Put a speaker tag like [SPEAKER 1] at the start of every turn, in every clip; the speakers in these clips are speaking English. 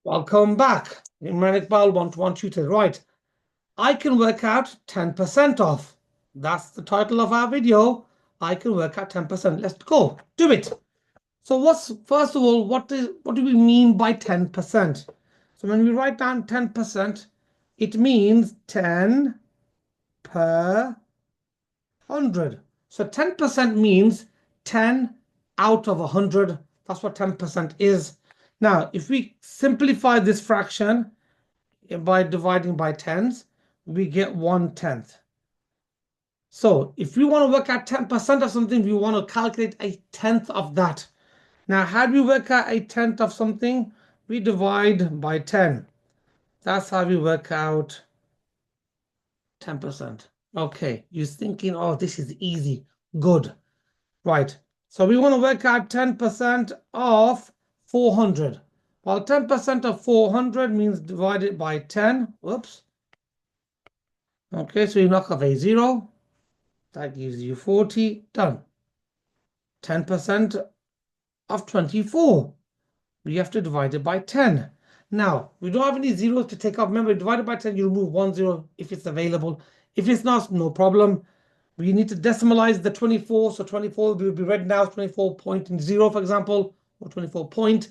[SPEAKER 1] Welcome back. Imran Iqbal, 1-to-1 tutor. Right. I can work out 10% off. That's the title of our video. I can work out 10%. Let's go. Do it. So first of all, what do we mean by 10%? So when we write down 10%, it means 10 per 100. So 10% means 10 out of 100. That's what 10% is. Now, if we simplify this fraction by dividing by tens, we get 1/10. So if we want to work out 10% of something, we want to calculate a tenth of that. Now, how do we work out a tenth of something? We divide by 10. That's how we work out 10%. Okay, you're thinking, oh, this is easy. Good. Right. So we want to work out 10% of 400. Well, 10% of 400 means divided by 10. Whoops. Okay, so you knock off a 0. That gives you 40. Done. 10% of 24. We have to divide it by 10. Now, we don't have any zeros to take off. Remember, divided by 10, you remove 1 0 if it's available. If it's not, no problem. We need to decimalize the 24. So 24 will be written now as 24.0, for example, or 24 point.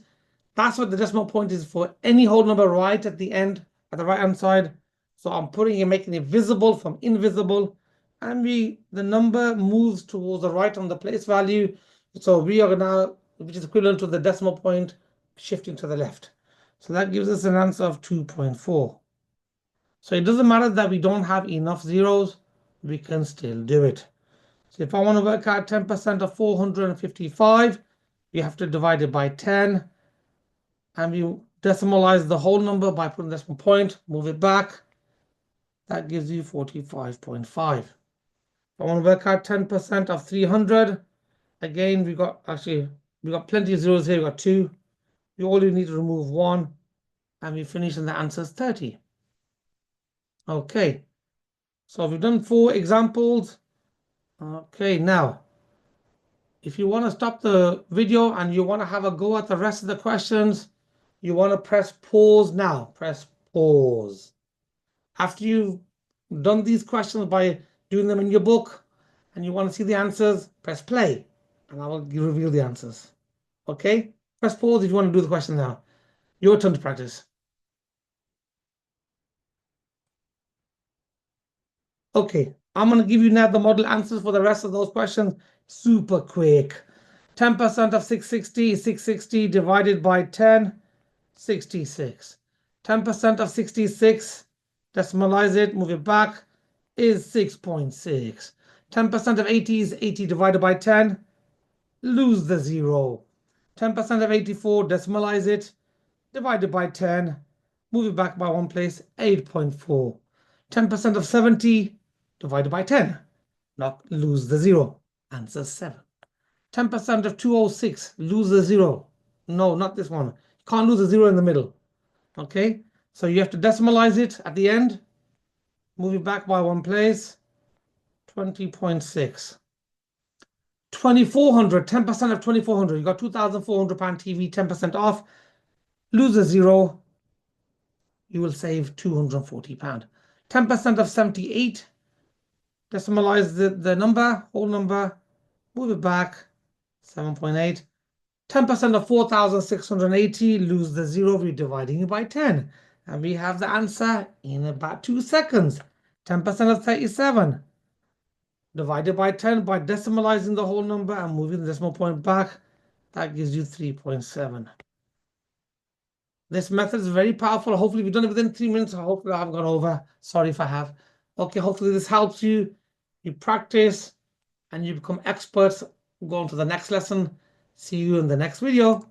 [SPEAKER 1] That's what the decimal point is for any whole number right at the end, at the right-hand side. So I'm putting it, making it visible from invisible. And the number moves towards the right on the place value. So we are now, which is equivalent to the decimal point, shifting to the left. So that gives us an answer of 2.4. So it doesn't matter that we don't have enough zeros, we can still do it. So if I want to work out 10% of 455, we have to divide it by 10. And we decimalize the whole number by putting the decimal point, move it back. That gives you 45.5. If I want to work out 10% of 300, again, we got plenty of zeros here. We got 2. We only need to remove 1. And we finish, and the answer is 30. Okay. So we've done 4 examples. Okay, now, if you want to stop the video and you want to have a go at the rest of the questions, you want to press pause now. Press pause. After you've done these questions by doing them in your book and you want to see the answers, press play and I will reveal the answers. Okay? Press pause if you want to do the question now. Your turn to practice. Okay, I'm going to give you now the model answers for the rest of those questions super quick. 10% of 660 is 660 divided by 10, 66. 10% of 66, decimalize it, move it back, is 6.6. 10% of 80 is 80 divided by 10, lose the 0. 10% of 84, decimalize it, divided by 10, move it back by 1 place, 8.4. 10% of 70, divided by 10, not lose the 0, answer 7. 10% of 206, lose the 0. No, not this one. You can't lose a 0 in the middle. Okay, so you have to decimalize it at the end, move it back by 1 place, 20.6. 2400, 10% of 2400, you got £2,400 TV, 10% off, lose a 0, you will save £240. 10% of 78, decimalize the number, whole number, move it back, 7.8. 10% of 4,680, lose the 0, we're dividing it by 10. And we have the answer in about 2 seconds. 10% of 37, divided by 10 by decimalizing the whole number and moving the decimal point back. That gives you 3.7. This method is very powerful. Hopefully we've done it within 3 minutes. Hopefully I haven't gone over. Sorry if I have. Okay, hopefully this helps you. You practice and you become experts. Go on to the next lesson. See you in the next video.